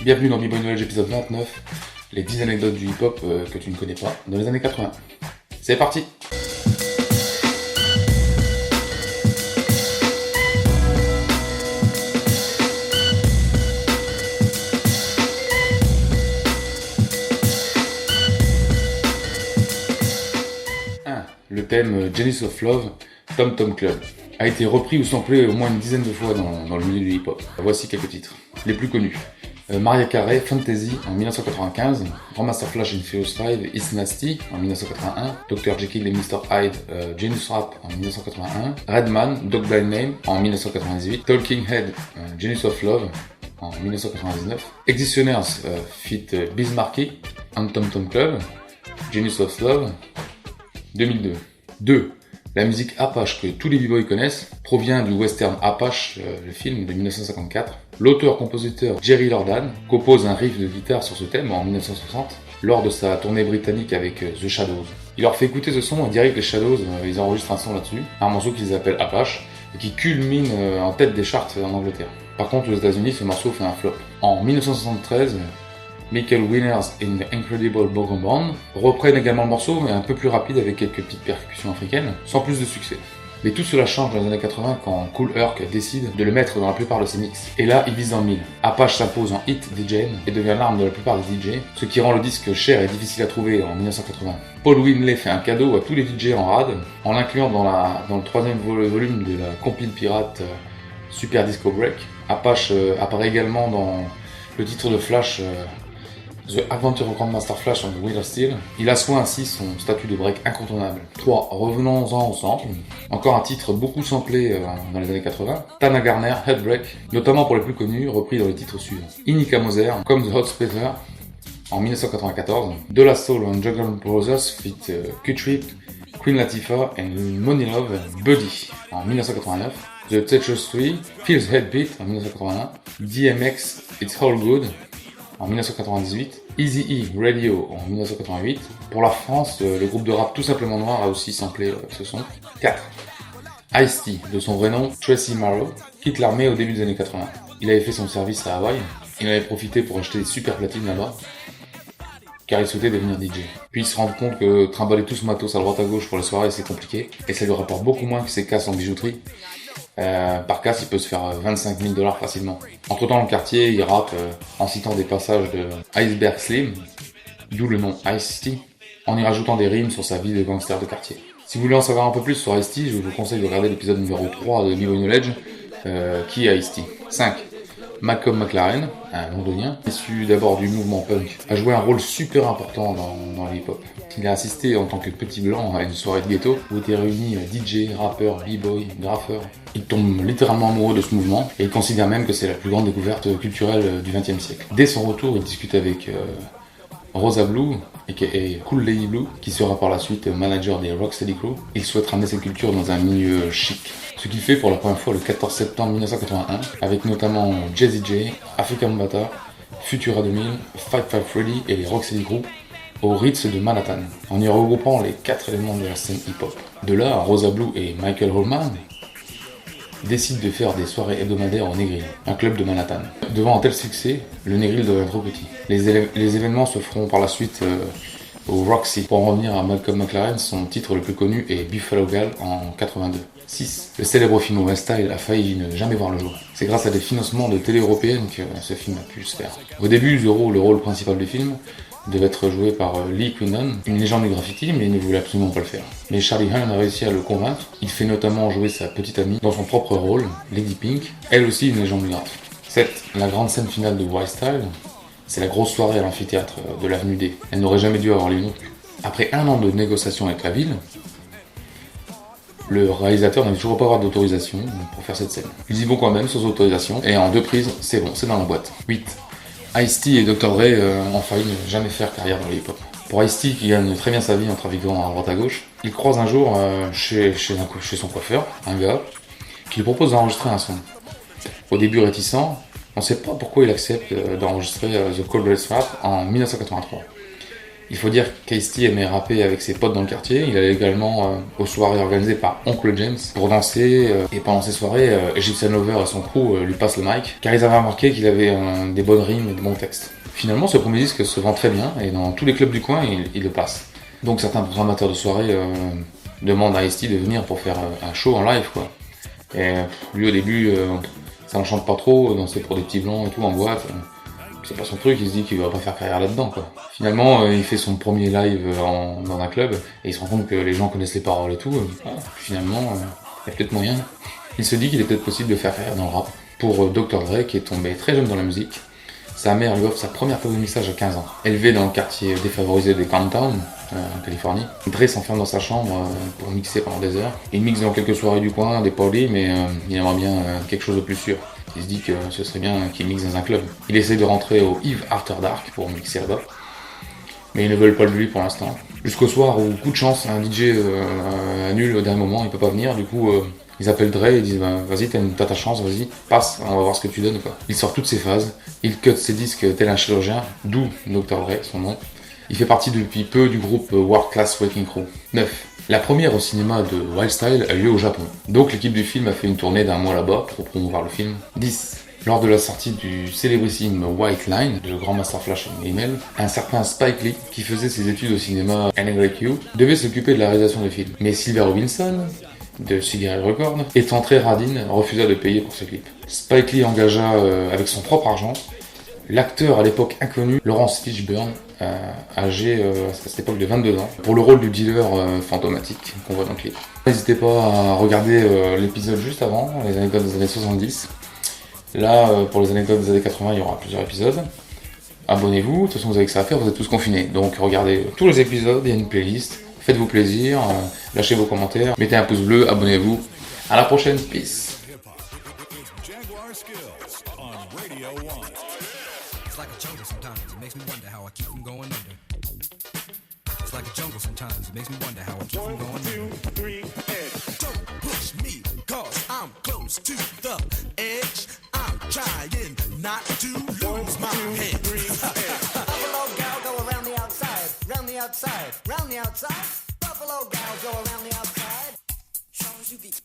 Bienvenue dans B-Boy Knowledge épisode 29, les 10 anecdotes du hip-hop que tu ne connais pas dans les années 80. C'est parti! Le thème Genesis of Love, Tom Tom Club, a été repris ou samplé au moins une dizaine de fois dans le milieu du hip-hop. Voici quelques titres, les plus connus. Mariah Carey, Fantasy en 1995, Grandmaster Flash in Furious 5, It's Nasty en 1981, Dr. Jekyll et Mr. Hyde, Genius Rap en 1981, Redman, Dog By Name en 1998, Talking Head, Genius of Love en 1999, Exitioners feat. Biz Markie, Tom Tom Club, Genius of Love, 2002. 2. La musique Apache que tous les b-boys connaissent provient du western Apache, le film de 1954. L'auteur-compositeur Jerry Lordan compose un riff de guitare sur ce thème en 1960 lors de sa tournée britannique avec The Shadows. Il leur fait écouter ce son et dirait que les Shadows, ils enregistrent un son là-dessus, un morceau qu'ils appellent Apache et qui culmine en tête des charts en Angleterre. Par contre, aux États-Unis, ce morceau fait un flop. En 1973, Michael Winners and the Incredible Bogum Band reprennent également le morceau, mais un peu plus rapide avec quelques petites percussions africaines, sans plus de succès. Mais tout cela change dans les années 80 quand Kool Herc décide de le mettre dans la plupart de ses mix. Et là, il vise dans le mille. Apache s'impose en hit DJing et devient l'arme de la plupart des DJ, ce qui rend le disque cher et difficile à trouver en 1980. Paul Winley fait un cadeau à tous les DJ en rade, en l'incluant dans le troisième volume de la compile pirate Super Disco Break. Apache apparaît également dans le titre de Flash The Adventure of Grandmaster Flash on the Wheel of Steel. Il assoit ainsi son statut de break incontournable. 3. Revenons-en au sample. Encore un titre beaucoup samplé dans les années 80. Tana Garner, Headbreak, notamment pour les plus connus, repris dans les titres suivants. Inika Moser, Come the Hot Splitter, en 1994. De La Soul on Jungle Brothers feat. Q-Trip, Queen Latifah et Money Love, Buddy, en 1989. The Tetris 3, Feels Headbeat, en 1981. DMX, It's All Good, en 1998, Eazy-E Radio en 1988. Pour la France, le groupe de rap Tout Simplement Noir a aussi samplé ce son. 4. Ice-T, de son vrai nom Tracy Morrow, quitte l'armée au début des années 80. Il avait fait son service à Hawaï, il en avait profité pour acheter des super platines là-bas, car il souhaitait devenir DJ. Puis il se rend compte que trimballer tout ce matos à droite à gauche pour la soirée c'est compliqué, et ça lui rapporte beaucoup moins que ses casses en bijouterie. Par casse, il peut se faire 25 000 $ facilement. Entre temps, dans le quartier, il rappe en citant des passages de Iceberg Slim, d'où le nom Ice-T, en y rajoutant des rimes sur sa vie de gangster de quartier. Si vous voulez en savoir un peu plus sur Ice-T, je vous conseille de regarder l'épisode numéro 3 de B-Boy Knowledge, qui est Ice-T. 5. Malcolm McLaren, un londonien, issu d'abord du mouvement punk, a joué un rôle super important dans le hip-hop. Il a assisté en tant que petit blanc à une soirée de ghetto où étaient réunis DJ, rappeurs, b-boy, graffeurs. Il tombe littéralement amoureux de ce mouvement et il considère même que c'est la plus grande découverte culturelle du XXe siècle. Dès son retour, il discute avec Rosa Blue, aka Cool Lady Blue, qui sera par la suite manager des Rocksteady Crew. Il souhaite ramener cette culture dans un milieu chic. Ce qu'il fait pour la première fois le 14 septembre 1981, avec notamment Jazzy J, Afrika Bambaataa, Futura 2000, Fight Fight Freddy et les Rocksteady Crew, au Ritz de Manhattan, en y regroupant les 4 éléments de la scène hip-hop. De là, Rosa Blue et Michael Holman décident de faire des soirées hebdomadaires au Negril, un club de Manhattan. Devant un tel succès, le Negril devient trop petit. Les événements se feront par la suite au Roxy. Pour en revenir à Malcolm McLaren, son titre le plus connu est Buffalo Gal en 82. 6. Le célèbre film West Style a failli ne jamais voir le jour. C'est grâce à des financements de télé européennes que ce film a pu se faire. Au début, le rôle principal du film devait être joué par Lee Quinlan, une légende du graffiti, mais il ne voulait absolument pas le faire. Mais Charlie Hunnam a réussi à le convaincre. Il fait notamment jouer sa petite amie dans son propre rôle, Lady Pink, elle aussi une légende du graff. 7. La grande scène finale de Wild Style, c'est la grosse soirée à l'amphithéâtre de l'avenue D. Elle n'aurait jamais dû avoir lieu non plus. Après un an de négociations avec la ville, le réalisateur n'avait toujours pas avoir d'autorisation pour faire cette scène. Ils y vont quand même sans autorisation, et en 2 prises, c'est bon, c'est dans la boîte. 8. Ice-T et Dr. Dre ont failli ne jamais faire carrière dans le hip-hop. Pour Ice-T, qui gagne très bien sa vie en trafiquant à droite à gauche, il croise un jour chez son coiffeur, un gars, qui lui propose d'enregistrer un son. Au début réticent, on ne sait pas pourquoi il accepte d'enregistrer The Cold Blooded Rap en 1983. Il faut dire qu'Ice-T aimait rapper avec ses potes dans le quartier. Il allait également aux soirées organisées par Oncle James pour danser. Et pendant ces soirées, Egyptian Lover et son crew lui passent le mic, car ils avaient remarqué qu'il avait des bonnes rimes et des bons textes. Finalement, ce premier disque se vend très bien, et dans tous les clubs du coin, il le passe. Donc certains programmateurs de soirée demandent à Ice-T de venir pour faire un show en live, quoi. Et lui, au début, ça n'enchante pas trop, danser pour des petits blancs et tout en boîte. C'est pas son truc, il se dit qu'il va pas faire carrière là-dedans, quoi. Finalement, il fait son premier live dans un club, et il se rend compte que les gens connaissent les paroles et tout. Finalement, il y a peut-être moyen. Il se dit qu'il est peut-être possible de faire carrière dans le rap. Pour Dr. Dre, qui est tombé très jeune dans la musique, sa mère lui offre sa première pause de mixage à 15 ans. Élevé dans le quartier défavorisé de Compton, en Californie, Dre s'enferme dans sa chambre pour mixer pendant des heures. Il mixe dans quelques soirées du coin, des polis, mais il aimerait bien quelque chose de plus sûr. Il se dit que ce serait bien qu'il mixe dans un club. Il essaie de rentrer au Eve After Dark pour mixer là-bas, mais ils ne veulent pas de lui pour l'instant. Jusqu'au soir où, coup de chance, un DJ annule au dernier moment, il peut pas venir, du coup ils appellent Dre et disent vas-y, t'as ta chance, vas-y, passe, on va voir ce que tu donnes, quoi. Il sort toutes ses phases, il cut ses disques tel un chirurgien, d'où Dr. Dre, son nom. Il fait partie depuis peu du groupe World Class Wrecking Crew. 9. La première au cinéma de Wild Style a lieu au Japon. Donc l'équipe du film a fait une tournée d'1 mois là-bas pour promouvoir le film. 10. Lors de la sortie du célébrissime White Line de Grandmaster Flash et Email, un certain Spike Lee, qui faisait ses études au cinéma à NYU, devait s'occuper de la réalisation du film. Mais Sylvia Robinson, de Cigarette Records, étant très radine, refusa de payer pour ce clip. Spike Lee engagea avec son propre argent l'acteur à l'époque inconnu Laurence Fishburne, âgé à cette époque de 22 ans, pour le rôle du dealer fantomatique qu'on voit dans le clip. N'hésitez pas à regarder l'épisode juste avant, les anecdotes des années 70. Là, pour les anecdotes des années 80, il y aura plusieurs épisodes. Abonnez-vous, de toute façon vous avez que ça à faire, vous êtes tous confinés. Donc regardez tous les épisodes, il y a une playlist, faites-vous plaisir, lâchez vos commentaires, mettez un pouce bleu, abonnez-vous. À la prochaine, peace. It's like a jungle sometimes, it makes me wonder how I keep from going under. It's like a jungle sometimes, it makes me wonder how I keep from going under. 1, 2, 3, and don't push me, cause I'm close to the edge. I'm trying not to lose my head. Buffalo gal go around the outside, round the outside, round the outside. Buffalo gal go around the outside. Change you beat.